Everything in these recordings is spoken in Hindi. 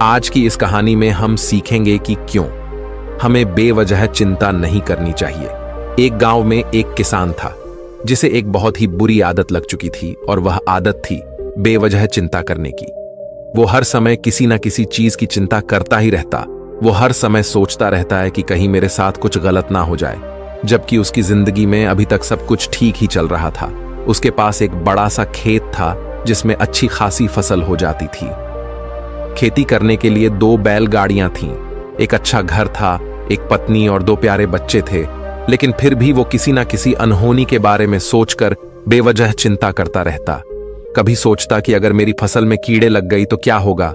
आज की इस कहानी में हम सीखेंगे कि क्यों हमें बेवजह चिंता नहीं करनी चाहिए। एक गांव में एक किसान था जिसे एक बहुत ही बुरी आदत लग चुकी थी और वह आदत थी बेवजह चिंता करने की। वो हर समय किसी ना किसी चीज की चिंता करता ही रहता। वो हर समय सोचता रहता है कि कहीं मेरे साथ कुछ गलत ना हो जाए, जबकि उसकी जिंदगी में अभी तक सब कुछ ठीक ही चल रहा था। उसके पास एक बड़ा सा खेत था जिसमें अच्छी खासी फसल हो जाती थी। खेती करने के लिए 2 बैलगाड़ियां थीं, एक अच्छा घर था, एक पत्नी और 2 प्यारे बच्चे थे। लेकिन फिर भी वो किसी ना किसी अनहोनी के बारे में सोचकर बेवजह चिंता करता रहता। कभी सोचता कि अगर मेरी फसल में कीड़े लग गई तो क्या होगा,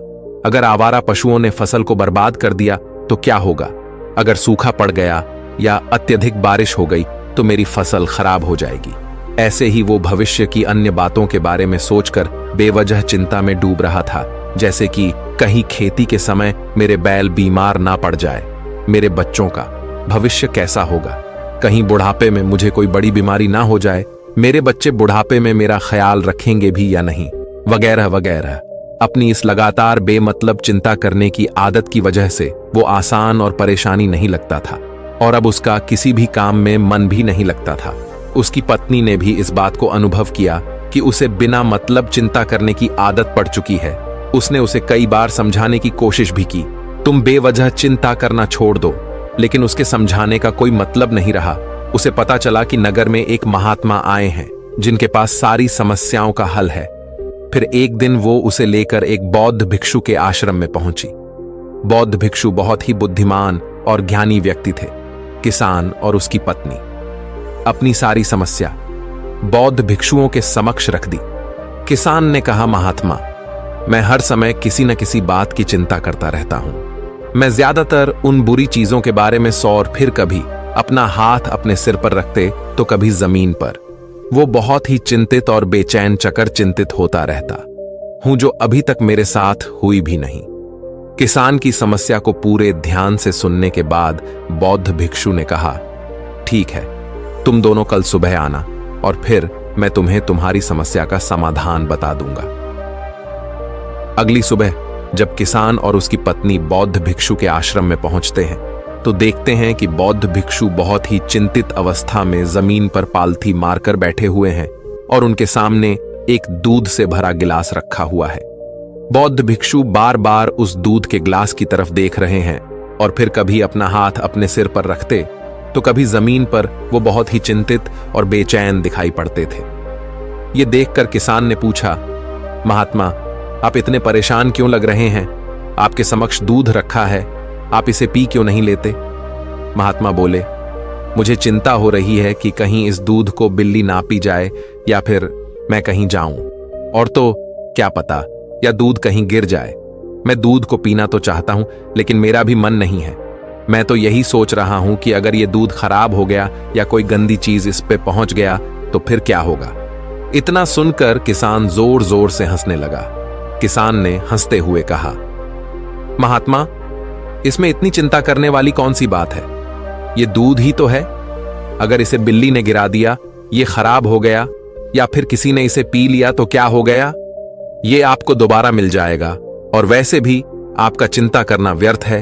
अगर आवारा पशुओं ने फसल को बर्बाद कर दिया तो क्या होगा, अगर सूखा पड़ गया या अत्यधिक बारिश हो गई तो मेरी फसल खराब हो जाएगी। ऐसे ही वो भविष्य की अन्य बातों के बारे में सोचकर बेवजह चिंता में डूब रहा था, जैसे कि कहीं खेती के समय मेरे बैल बीमार ना पड़ जाए, मेरे बच्चों का भविष्य कैसा होगा, कहीं बुढ़ापे में मुझे कोई बड़ी बीमारी ना हो जाए, मेरे बच्चे बुढ़ापे में मेरा ख्याल रखेंगे भी या नहीं, वगैरह वगैरह। अपनी इस लगातार बेमतलब चिंता करने की आदत की वजह से वो आसान और परेशानी नहीं लगता था और अब उसका किसी भी काम में मन भी नहीं लगता था। उसकी पत्नी ने भी इस बात को अनुभव किया कि उसे बिना मतलब चिंता करने की आदत पड़ चुकी है। उसने उसे कई बार समझाने की कोशिश भी की, तुम बेवजह चिंता करना छोड़ दो, लेकिन उसके समझाने का कोई मतलब नहीं रहा। उसे पता चला कि नगर में एक महात्मा आए हैं जिनके पास सारी समस्याओं का हल है। फिर एक दिन वो उसे लेकर एक बौद्ध भिक्षु के आश्रम में पहुंची। बौद्ध भिक्षु बहुत ही बुद्धिमान और ज्ञानी व्यक्ति थे। किसान और उसकी पत्नी अपनी सारी समस्या बौद्ध भिक्षुओं के समक्ष रख दी। किसान ने कहा, महात्मा, मैं हर समय किसी न किसी बात की चिंता करता रहता हूं। मैं ज्यादातर उन बुरी चीजों के बारे में और फिर कभी अपना हाथ अपने सिर पर रखते तो कभी जमीन पर। वो बहुत ही चिंतित और बेचैन चकर चिंतित होता रहता हूं, जो अभी तक मेरे साथ हुई भी नहीं। किसान की समस्या को पूरे ध्यान से सुनने के बाद बौद्ध भिक्षु ने कहा, ठीक है, तुम दोनों कल सुबह आना और फिर मैं तुम्हें तुम्हारी समस्या का समाधान बता दूंगा। अगली सुबह जब किसान और उसकी पत्नी बौद्ध भिक्षु के आश्रम में पहुंचते हैं तो देखते हैं कि बौद्ध भिक्षु बहुत ही चिंतित अवस्था में जमीन पर पालथी मारकर बैठे हुए हैं और उनके सामने एक दूध से भरा गिलास रखा हुआ है। बौद्ध भिक्षु बार बार उस दूध के गिलास की तरफ देख रहे हैं और फिर कभी अपना हाथ अपने सिर पर रखते तो कभी जमीन पर वो बहुत ही चिंतित और बेचैन दिखाई पड़ते थे। ये देखकर किसान ने पूछा, महात्मा, आप इतने परेशान क्यों लग रहे हैं? आपके समक्ष दूध रखा है, आप इसे पी क्यों नहीं लेते? महात्मा बोले, मुझे चिंता हो रही है कि कहीं इस दूध को बिल्ली ना पी जाए या फिर मैं कहीं जाऊं और तो क्या पता, या दूध कहीं गिर जाए। मैं दूध को पीना तो चाहता हूं लेकिन मेरा भी मन नहीं है। मैं तो यही सोच रहा हूं कि अगर ये दूध खराब हो गया या कोई गंदी चीज इस पे पहुंच गया तो फिर क्या होगा? इतना सुनकर किसान जोर जोर से हंसने लगा। किसान ने हंसते हुए कहा, महात्मा, इसमें इतनी चिंता करने वाली कौन सी बात है? ये दूध ही तो है। अगर इसे बिल्ली ने गिरा दिया, ये खराब हो गया या फिर किसी ने इसे पी लिया तो क्या हो गया? ये आपको दोबारा मिल जाएगा और वैसे भी आपका चिंता करना व्यर्थ है,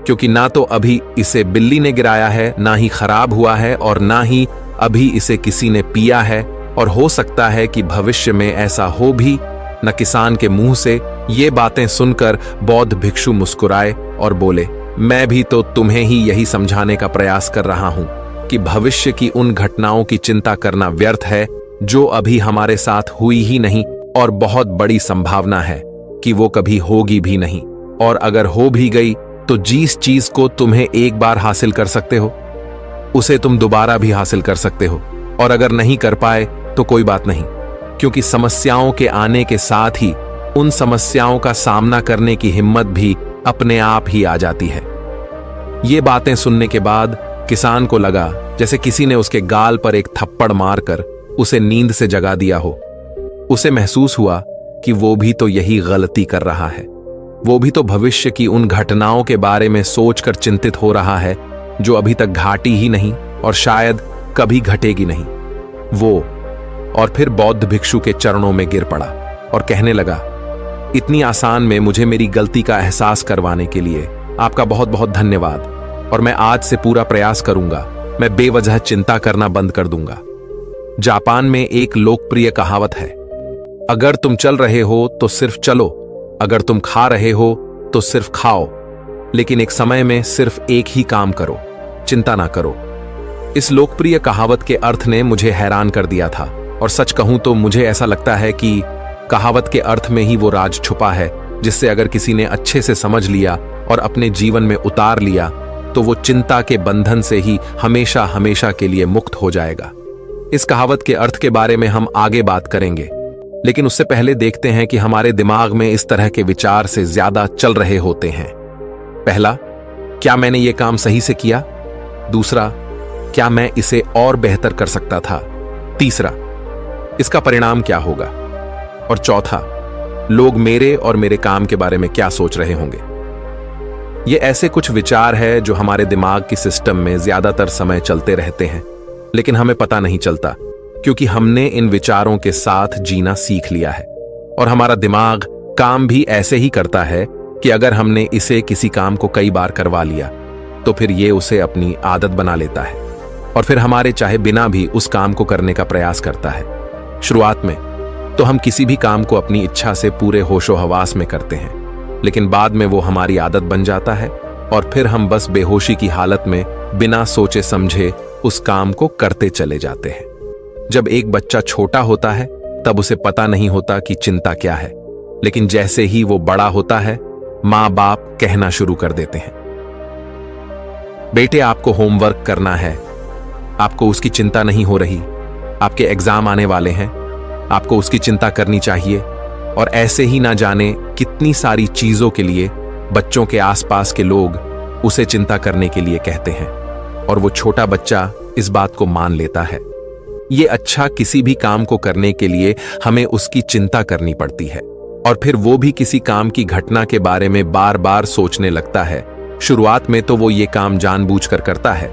क्योंकि ना तो अभी इसे बिल्ली ने गिराया है, ना ही खराब हुआ है और ना ही अभी इसे किसी ने पिया है, और हो सकता है कि भविष्य में ऐसा हो भी न। किसान के मुंह से ये बातें सुनकर बौद्ध भिक्षु मुस्कुराए और बोले, मैं भी तो तुम्हें ही यही समझाने का प्रयास कर रहा हूं कि भविष्य की उन घटनाओं की चिंता करना व्यर्थ है जो अभी हमारे साथ हुई ही नहीं और बहुत बड़ी संभावना है कि वो कभी होगी भी नहीं, और अगर हो भी गई तो जिस चीज को तुम्हें एक बार हासिल कर सकते हो उसे तुम दोबारा भी हासिल कर सकते हो, और अगर नहीं कर पाए तो कोई बात नहीं, क्योंकि समस्याओं के आने के साथ ही उन समस्याओं का सामना करने की हिम्मत भी अपने आप ही आ जाती है। ये बातें सुनने के बाद किसान को लगा जैसे किसी ने उसके गाल पर एक थप्पड़ मारकर उसे नींद से जगा दिया हो। उसे महसूस हुआ कि वो भी तो यही गलती कर रहा है। वो भी तो भविष्य की उन घटनाओं के बारे में सोचकर चिंतित हो रहा है जो अभी तक घटी ही नहीं और शायद कभी घटेगी नहीं। वो और फिर बौद्ध भिक्षु के चरणों में गिर पड़ा और कहने लगा, इतनी आसान में मुझे मेरी गलती का एहसास करवाने के लिए आपका बहुत बहुत धन्यवाद। और मैं आज से पूरा प्रयास करूंगा, मैं बेवजह चिंता करना बंद कर दूंगा। जापान में एक लोकप्रिय कहावत है, अगर तुम चल रहे हो तो सिर्फ चलो, अगर तुम खा रहे हो तो सिर्फ खाओ, लेकिन एक समय में सिर्फ एक ही काम करो, चिंता ना करो। इस लोकप्रिय कहावत के अर्थ ने मुझे हैरान कर दिया था, और सच कहूं तो मुझे ऐसा लगता है कि कहावत के अर्थ में ही वो राज छुपा है, जिससे अगर किसी ने अच्छे से समझ लिया और अपने जीवन में उतार लिया तो वो चिंता के बंधन से ही हमेशा हमेशा के लिए मुक्त हो जाएगा। इस कहावत के अर्थ के बारे में हम आगे बात करेंगे, लेकिन उससे पहले देखते हैं कि हमारे दिमाग में इस तरह के विचार से ज्यादा चल रहे होते हैं। पहला, क्या मैंने ये काम सही से किया? दूसरा, क्या मैं इसे और बेहतर कर सकता था? तीसरा, इसका परिणाम क्या होगा? और चौथा, लोग मेरे और मेरे काम के बारे में क्या सोच रहे होंगे? ये ऐसे कुछ विचार हैं जो हमारे दिमाग की सिस्टम में ज्यादातर समय चलते रहते हैं, लेकिन हमें पता नहीं चलता, क्योंकि हमने इन विचारों के साथ जीना सीख लिया है। और हमारा दिमाग काम भी ऐसे ही करता है कि अगर हमने इसे किसी काम को कई बार करवा लिया तो फिर ये उसे अपनी आदत बना लेता है, और फिर हमारे चाहे बिना भी उस काम को करने का प्रयास करता है। शुरुआत में तो हम किसी भी काम को अपनी इच्छा से पूरे होशो हवास में करते हैं, लेकिन बाद में वो हमारी आदत बन जाता है, और फिर हम बस बेहोशी की हालत में बिना सोचे समझे उस काम को करते चले जाते हैं। जब एक बच्चा छोटा होता है तब उसे पता नहीं होता कि चिंता क्या है, लेकिन जैसे ही वो बड़ा होता है माँ बाप कहना शुरू कर देते हैं, बेटे आपको होमवर्क करना है, आपको उसकी चिंता नहीं हो रही, आपके एग्जाम आने वाले हैं, आपको उसकी चिंता करनी चाहिए। और ऐसे ही ना जाने कितनी सारी चीजों के लिए बच्चों के आसपास के लोग उसे चिंता करने के लिए कहते हैं, और वो छोटा बच्चा इस बात को मान लेता है। ये अच्छा, किसी भी काम को करने के लिए हमें उसकी चिंता करनी पड़ती है, और फिर वो भी किसी काम की घटना के बारे में बार बार सोचने लगता है। शुरुआत में तो वो ये काम जानबूझकर करता है,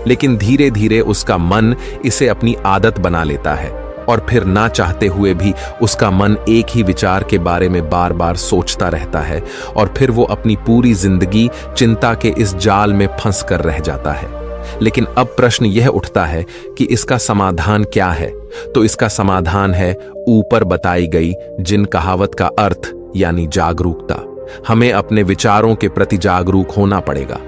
लेकिन धीरे धीरे उसका मन इसे अपनी आदत बना लेता है, और फिर ना चाहते हुए भी उसका मन एक ही विचार के बारे में बार बार सोचता रहता है, और फिर वो अपनी पूरी जिंदगी चिंता के इस जाल में फंस कर रह जाता है। लेकिन अब प्रश्न यह उठता है कि इसका समाधान क्या है? तो इसका समाधान है ऊपर बताई गई जिन कहावत का अर्थ, यानी जागरूकता। हमें अपने विचारों के प्रति जागरूक होना पड़ेगा।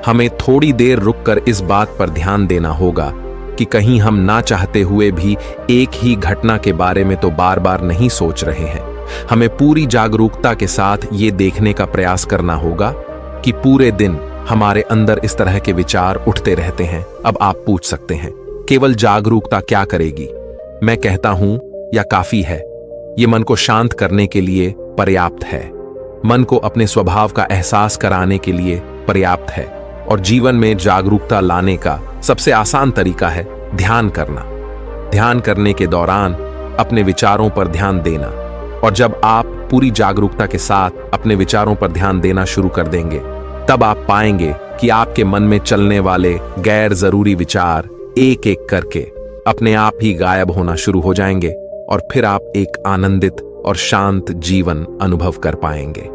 हमें थोड़ी देर रुककर इस बात पर ध्यान देना होगा कि कहीं हम ना चाहते हुए भी एक ही घटना के बारे में तो बार बार नहीं सोच रहे हैं। हमें पूरी जागरूकता के साथ ये देखने का प्रयास करना होगा कि पूरे दिन हमारे अंदर इस तरह के विचार उठते रहते हैं। अब आप पूछ सकते हैं, केवल जागरूकता क्या करेगी? मैं कहता हूं, या काफी है? ये मन को शांत करने के लिए पर्याप्त है, मन को अपने स्वभाव का एहसास कराने के लिए पर्याप्त है, और जीवन में जागरूकता लाने का सबसे आसान तरीका है ध्यान करना। ध्यान करने के दौरान अपने विचारों पर ध्यान देना, और जब आप पूरी जागरूकता के साथ अपने विचारों पर ध्यान देना शुरू कर देंगे, तब आप पाएंगे कि आपके मन में चलने वाले गैर जरूरी विचार एक एक करके अपने आप ही गायब होना शुरू हो जाएंगे, और फिर आप एक आनंदित और शांत जीवन अनुभव कर पाएंगे।